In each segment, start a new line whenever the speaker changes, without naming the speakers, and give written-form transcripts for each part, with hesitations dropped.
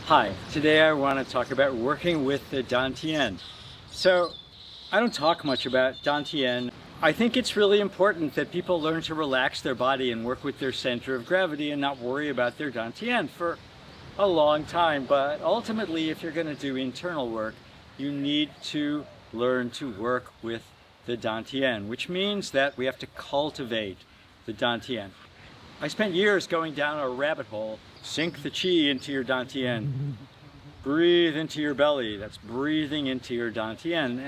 Hi, today I want to talk about working with the Dan Tien. So, I don't talk much about Dan Tien. I think it's really important that people learn to relax their body and work with their center of gravity and not worry about their Dan Tien for a long time. But ultimately, if you're going to do internal work, you need to learn to work with the Dan Tien, which means that we have to cultivate the Dan Tien. I spent years going down a rabbit hole. Sink the chi into your dantian. Breathe into your belly. That's breathing into your dantian.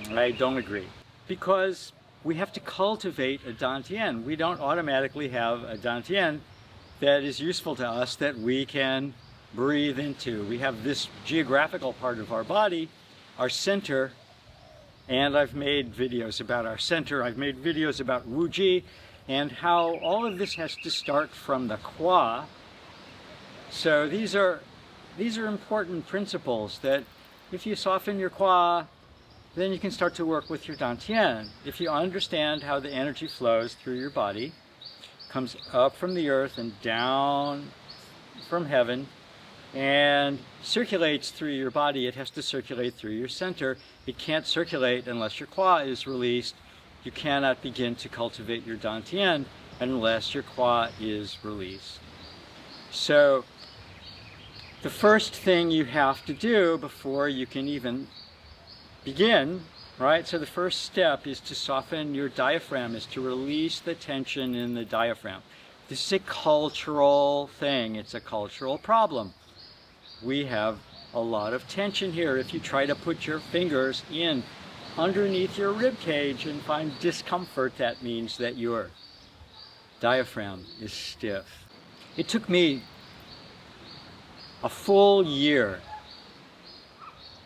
And I don't agree. Because we have to cultivate a dantian. We don't automatically have a dantian that is useful to us that we can breathe into. We have this geographical part of our body, our center, and I've made videos about our center. I've made videos about Wu Ji and how all of this has to start from the Kwa. So these are important principles that if you soften your Kwa, then you can start to work with your dantian. If you understand how the energy flows through your body, comes up from the earth and down from heaven, and circulates through your body, it has to circulate through your center. It can't circulate unless your Kwa is released. You cannot begin to cultivate your dantian unless your Kwa is released. So the first thing you have to do before you can even begin, right? So the first step is to soften your diaphragm, is to release the tension in the diaphragm. This is a cultural thing. It's a cultural problem. We have a lot of tension here. If you try to put your fingers in underneath your rib cage and find discomfort, that means that your diaphragm is stiff. It took me a full year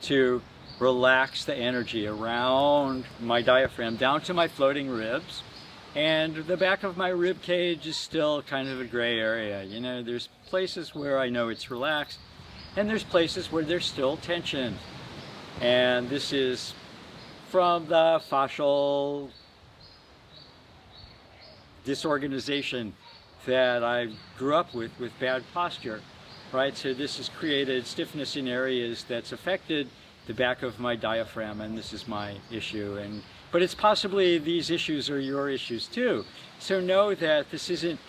to relax the energy around my diaphragm down to my floating ribs, and the back of my rib cage is still kind of a gray area. You know, there's places where I know it's relaxed, and there's places where there's still tension. And this is from the fascial disorganization that I grew up with bad posture, right? So this has created stiffness in areas that's affected the back of my diaphragm, and this is my issue. But it's possibly these issues are your issues too. So know that this isn't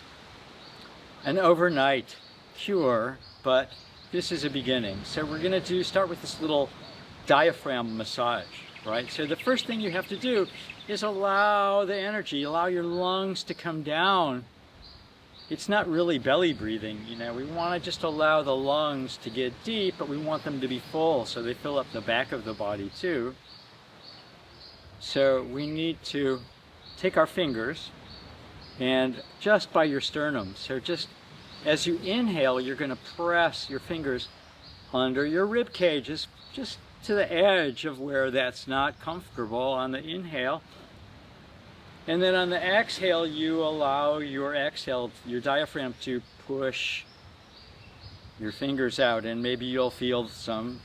an overnight cure, but this is a beginning. So we're going to start with this little diaphragm massage, right? So the first thing you have to do is allow the energy, allow your lungs to come down. It's not really belly breathing, you know. We want to just allow the lungs to get deep, but we want them to be full so they fill up the back of the body too. So we need to take our fingers and just by your sternum. So just as you inhale, you're going to press your fingers under your rib cages, just to the edge of where that's not comfortable on the inhale. And then on the exhale, you allow your diaphragm to push your fingers out, and maybe you'll feel some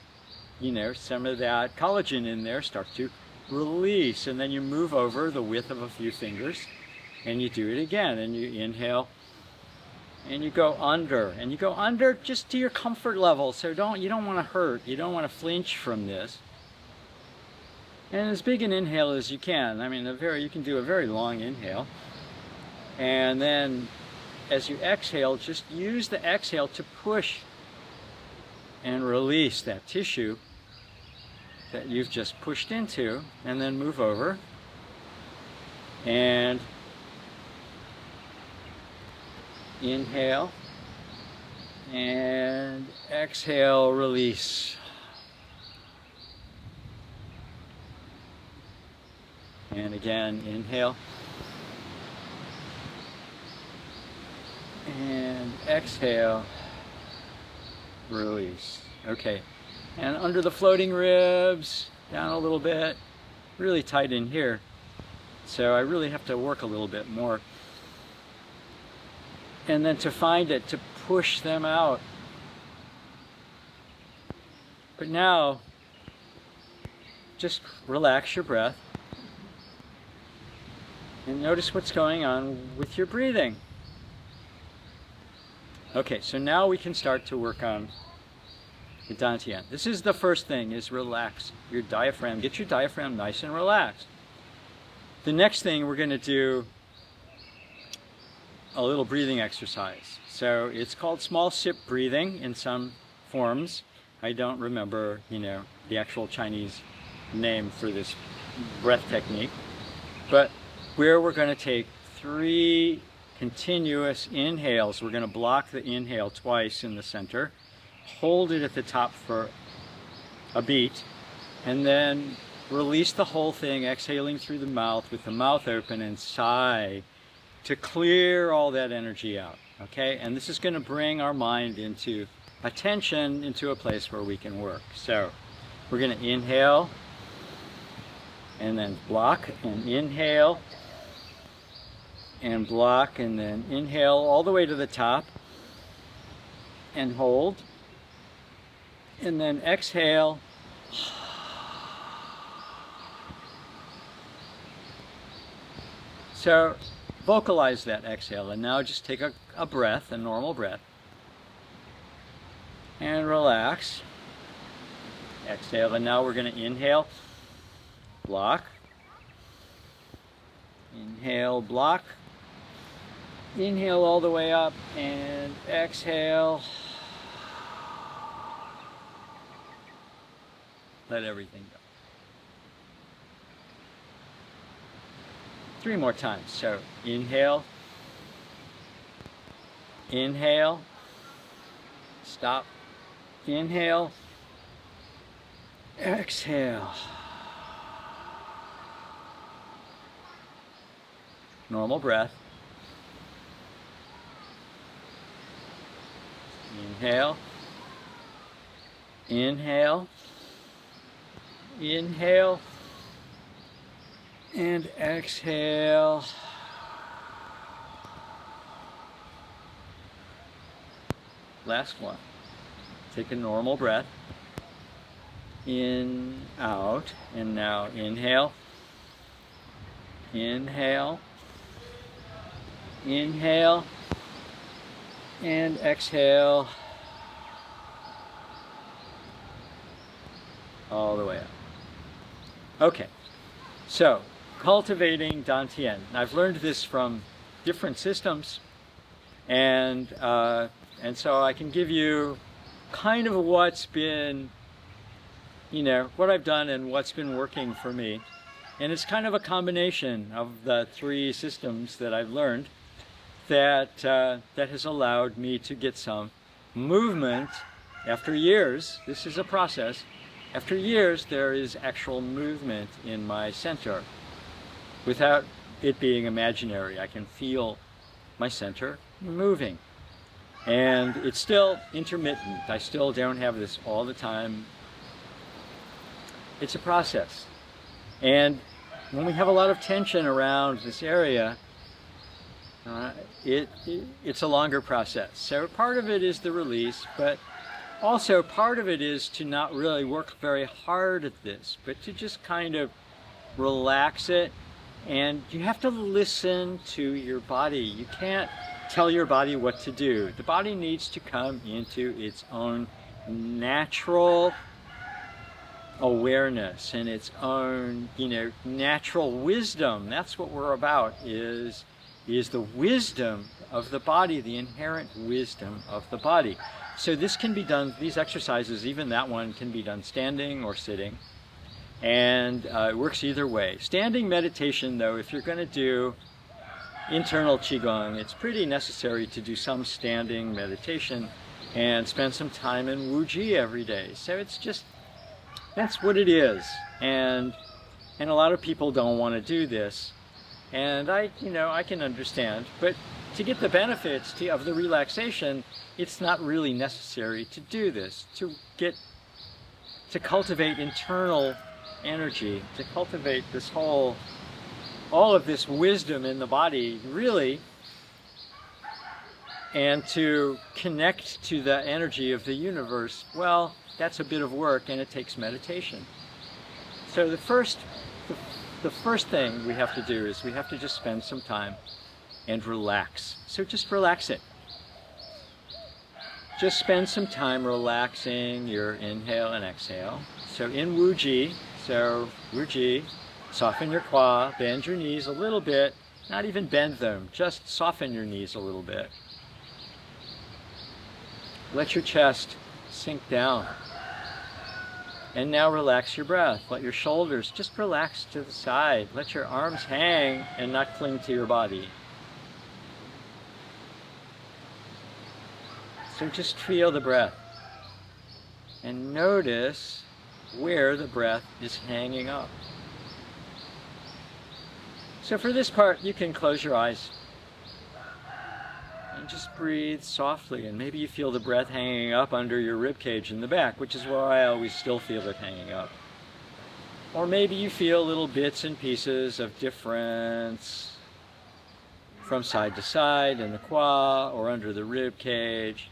of that collagen in there start to release. And then you move over the width of a few fingers, and you do it again, and you inhale. And you go under just to your comfort level. So you don't want to hurt. You don't want to flinch from this. And as big an inhale as you can. I mean, you can do a very long inhale. And then as you exhale, just use the exhale to push and release that tissue that you've just pushed into, and then move over. And inhale and exhale, release. And again, inhale and exhale, release. Okay, and under the floating ribs, down a little bit, really tight in here. So I really have to work a little bit more. And then to find it, to push them out. But now, just relax your breath and notice what's going on with your breathing. Okay, so now we can start to work on the dantian. This is the first thing, is relax your diaphragm. Get your diaphragm nice and relaxed. The next thing, we're going to do a little breathing exercise. So it's called small sip breathing in some forms. I don't remember, the actual Chinese name for this breath technique. But where we're going to take 3 continuous inhales. We're going to block the inhale twice in the center, hold it at the top for a beat, and then release the whole thing, exhaling through the mouth with the mouth open, and sigh to clear all that energy out. Okay, and this is going to bring our mind into attention, into a place where we can work. So we're going to inhale and then block, and inhale and block, and then inhale all the way to the top and hold, and then exhale so vocalize that exhale. And now just take a breath, a normal breath, and relax, exhale. And now we're going to inhale, block, inhale, block, inhale all the way up, and exhale. Let everything go. 3 more times. So inhale, inhale, stop, inhale, exhale. Normal breath. Inhale, inhale, inhale, and exhale. Last one. Take a normal breath. In, out, and now inhale, inhale, inhale, and exhale all the way up. Okay, so cultivating Dan Tien. I've learned this from different systems, and so I can give you kind of what's been, what I've done and what's been working for me. And it's kind of a combination of the 3 systems that I've learned that has allowed me to get some movement after years. This is a process. After years, there is actual movement in my center without it being imaginary. I can feel my center moving. And it's still intermittent. I still don't have this all the time. It's a process. And when we have a lot of tension around this area, it's a longer process. So part of it is the release, but also part of it is to not really work very hard at this, but to just kind of relax it. And you have to listen to your body. You can't tell your body what to do. The body needs to come into its own natural awareness and its own, natural wisdom. That's what we're about, is the wisdom of the body, the inherent wisdom of the body. So this can be done, these exercises, even that one, can be done standing or sitting. And it works either way. Standing meditation, though, if you're going to do internal Qigong, it's pretty necessary to do some standing meditation and spend some time in Wu Ji every day. So it's just, that's what it is. And a lot of people don't want to do this. And I can understand. But to get the benefits of the relaxation, it's not really necessary to do this. To cultivate internal energy, to cultivate this all of this wisdom in the body, really, and to connect to the energy of the universe, well, that's a bit of work, and it takes meditation. So the first thing we have to do is we have to just spend some time and relax. So just relax it. just spend some time relaxing your inhale and exhale. So in Wu Ji, soften your qua, bend your knees a little bit, not even bend them, just soften your knees a little bit. Let your chest sink down. And now relax your breath. Let your shoulders just relax to the side. Let your arms hang and not cling to your body. So just feel the breath. And notice where the breath is hanging up. So for this part, you can close your eyes and just breathe softly. And maybe you feel the breath hanging up under your rib cage in the back, which is where I always still feel it hanging up. Or maybe you feel little bits and pieces of difference from side to side in the qua or under the rib cage,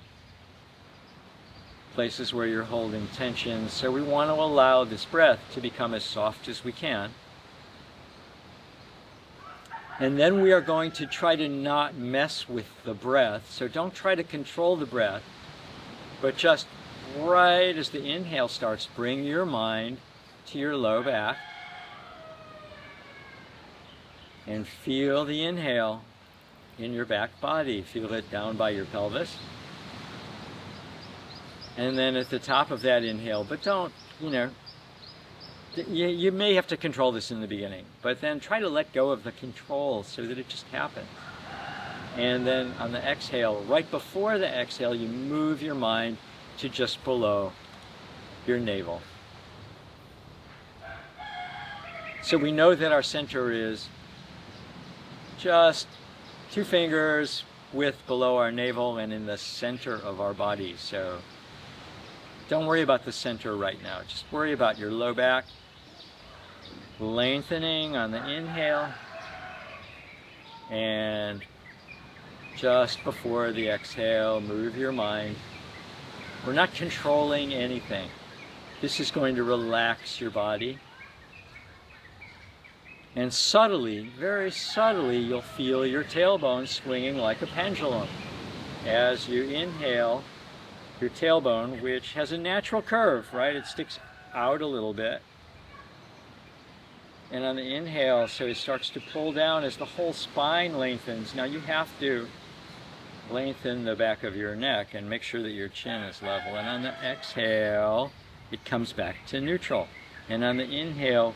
places where you're holding tension. So we want to allow this breath to become as soft as we can. And then we are going to try to not mess with the breath. So don't try to control the breath, but just right as the inhale starts, bring your mind to your low back and feel the inhale in your back body. Feel it down by your pelvis. And then at the top of that inhale, but don't, you may have to control this in the beginning, but then try to let go of the control so that it just happens. And then on the exhale, right before the exhale, you move your mind to just below your navel. So we know that our center is just 2 fingers width below our navel and in the center of our body. So don't worry about the center right now. Just worry about your low back. Lengthening on the inhale. And just before the exhale, move your mind. We're not controlling anything. This is going to relax your body. And subtly, very subtly, you'll feel your tailbone swinging like a pendulum. As you inhale, your tailbone, which has a natural curve, right? It sticks out a little bit. And on the inhale, so it starts to pull down as the whole spine lengthens. Now you have to lengthen the back of your neck and make sure that your chin is level. And on the exhale, it comes back to neutral. And on the inhale,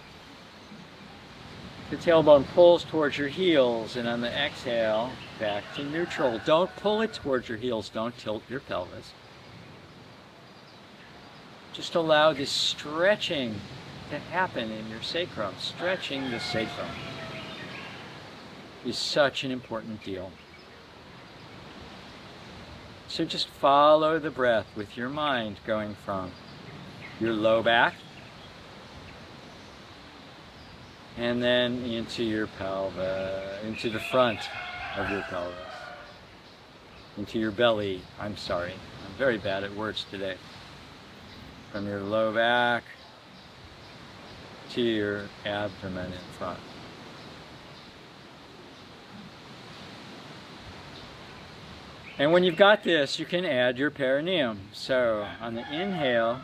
the tailbone pulls towards your heels. And on the exhale, back to neutral. Don't pull it towards your heels. Don't tilt your pelvis. Just allow this stretching to happen in your sacrum. Stretching the sacrum is such an important deal. So just follow the breath with your mind going from your low back and then into your pelvis, into the front of your pelvis, into your belly. I'm sorry, I'm very bad at words today. From your low back to your abdomen in front. And when you've got this, you can add your perineum. So on the inhale,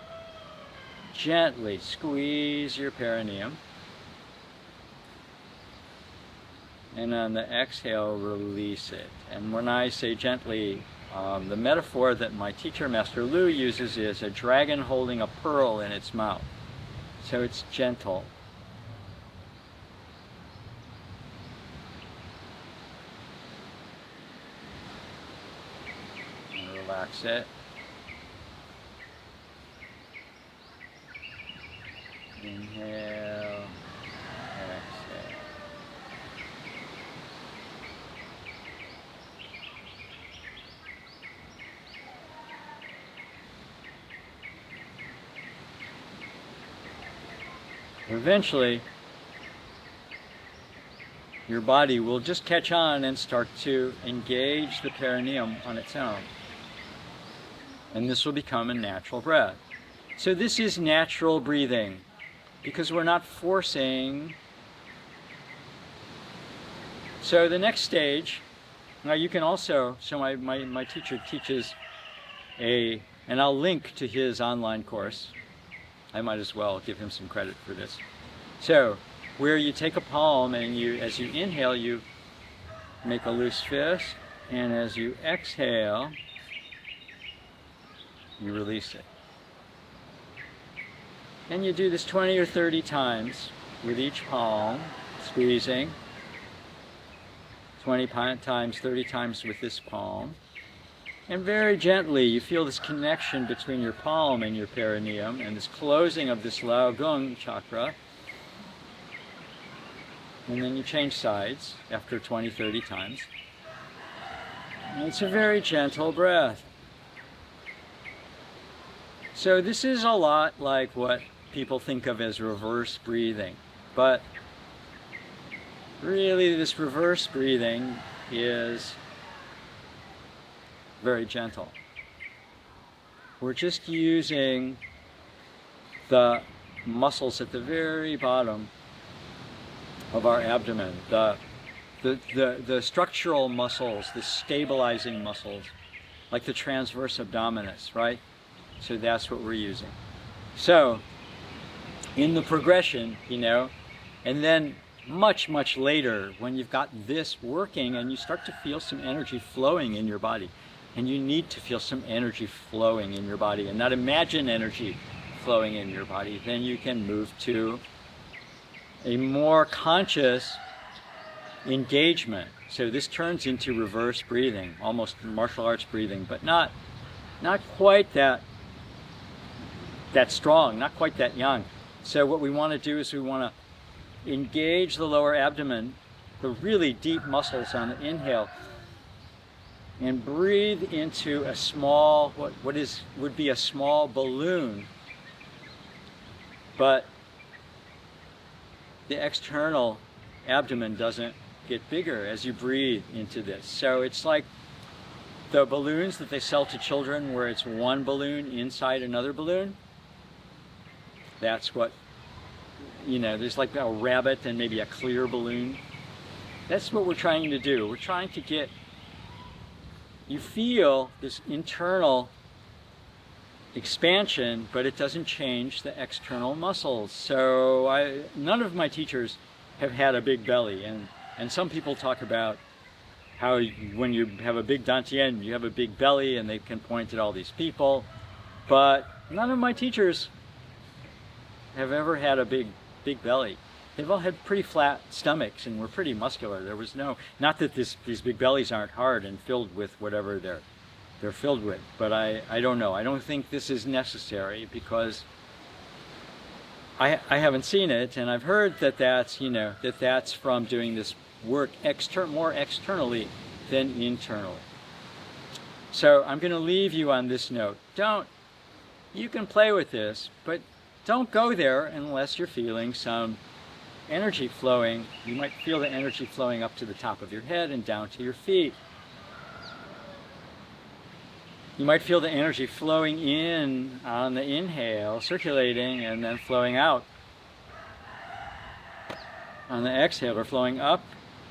gently squeeze your perineum. And on the exhale, release it. And when I say gently, the metaphor that my teacher, Master Lu, uses is a dragon holding a pearl in its mouth. So it's gentle. And relax it. Inhale. Exhale. Eventually, your body will just catch on and start to engage the perineum on its own. And this will become a natural breath. So this is natural breathing, because we're not forcing. So the next stage, now you can also, so my teacher teaches and I'll link to his online course. I might as well give him some credit for this. So, where you take a palm and as you inhale, you make a loose fist, and as you exhale, you release it. And you do this 20 or 30 times with each palm, squeezing. 20 times, 30 times with this palm. And very gently, you feel this connection between your palm and your perineum, and this closing of this Lao Gung chakra. And then you change sides after 20, 30 times. And it's a very gentle breath. So this is a lot like what people think of as reverse breathing. But really, this reverse breathing is very gentle. We're just using the muscles at the very bottom of our abdomen, the structural muscles, the stabilizing muscles, like the transverse abdominis, right? So that's what we're using. So, in the progression, and then much, much later, when you've got this working and you start to feel some energy flowing in your body, and you need to feel some energy flowing in your body and not imagine energy flowing in your body, then you can move to a more conscious engagement. So this turns into reverse breathing, almost martial arts breathing, but not quite that strong, not quite that young. So what we want to do is we want to engage the lower abdomen, the really deep muscles on the inhale, and breathe into a small, would be a small balloon, but the external abdomen doesn't get bigger as you breathe into this. So it's like the balloons that they sell to children where it's one balloon inside another balloon. That's what, there's like a rabbit and maybe a clear balloon. That's what we're trying to do. We're trying to get, you feel this internal expansion, but it doesn't change the external muscles. So none of my teachers have had a big belly, and some people talk about how when you have a big dantian, you have a big belly, and they can point at all these people, but none of my teachers have ever had a big belly. They've all had pretty flat stomachs and were pretty muscular. There was not that these big bellies aren't hard and filled with whatever they're filled with, but I don't know. I don't think this is necessary because I haven't seen it, and I've heard that's from doing this work more externally than internally. So I'm going to leave you on this note. You can play with this, but don't go there unless you're feeling some energy flowing. You might feel the energy flowing up to the top of your head and down to your feet. You might feel the energy flowing in on the inhale, circulating, and then flowing out on the exhale, or flowing up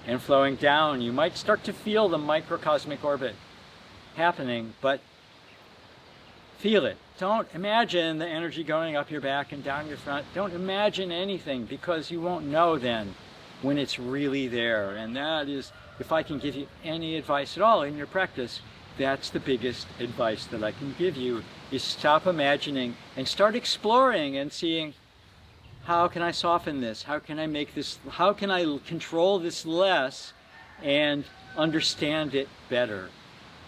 and flowing down. You might start to feel the microcosmic orbit happening, but feel it. Don't imagine the energy going up your back and down your front. Don't imagine anything, because you won't know then when it's really there. And that is, if I can give you any advice at all in your practice, that's the biggest advice that I can give you, is stop imagining and start exploring and seeing, how can I soften this? How can I make this, how can I control this less and understand it better?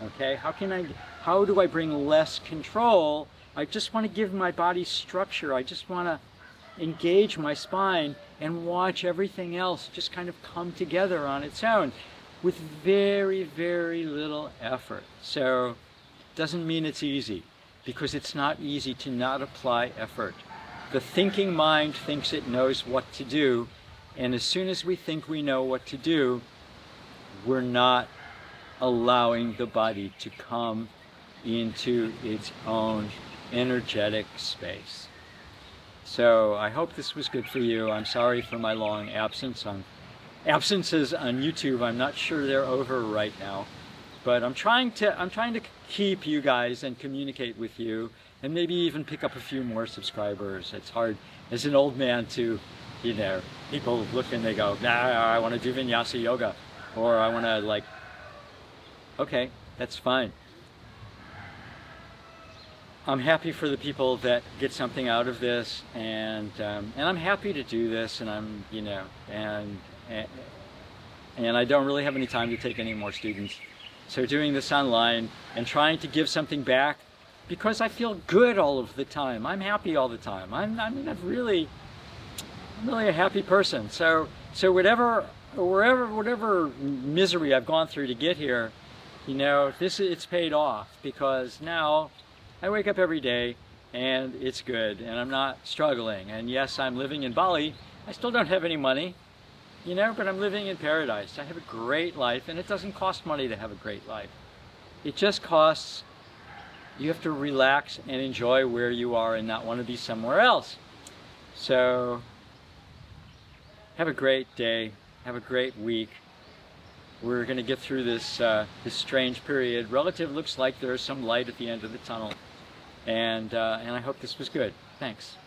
Okay, how do I bring less control? I just want to give my body structure. I just want to engage my spine and watch everything else just kind of come together on its own with very, very little effort. So, doesn't mean it's easy, because it's not easy to not apply effort. The thinking mind thinks it knows what to do, and as soon as we think we know what to do, we're not allowing the body to come into its own energetic space. So I hope this was good for you. I'm sorry for my long absences on YouTube. I'm not sure they're over right now, But I'm trying to keep you guys and communicate with you, and maybe even pick up a few more subscribers. It's hard as an old man to, you know, people look and they go, nah, I want to do vinyasa yoga, or I want to, like, okay, that's fine. I'm happy for the people that get something out of this, and I'm happy to do this, and I'm, you know, and I don't really have any time to take any more students. So doing this online and trying to give something back, because I feel good all of the time. I'm happy all the time. I'm really a happy person. So whatever misery I've gone through to get here, you know, it's paid off, because now I wake up every day and it's good, and I'm not struggling. And yes, I'm living in Bali. I still don't have any money, you know, but I'm living in paradise. I have a great life, and it doesn't cost money to have a great life. It just costs, you have to relax and enjoy where you are and not want to be somewhere else. So have a great day, have a great week. We're going to get through this strange period. Relative looks like there's some light at the end of the tunnel, and I hope this was good. Thanks.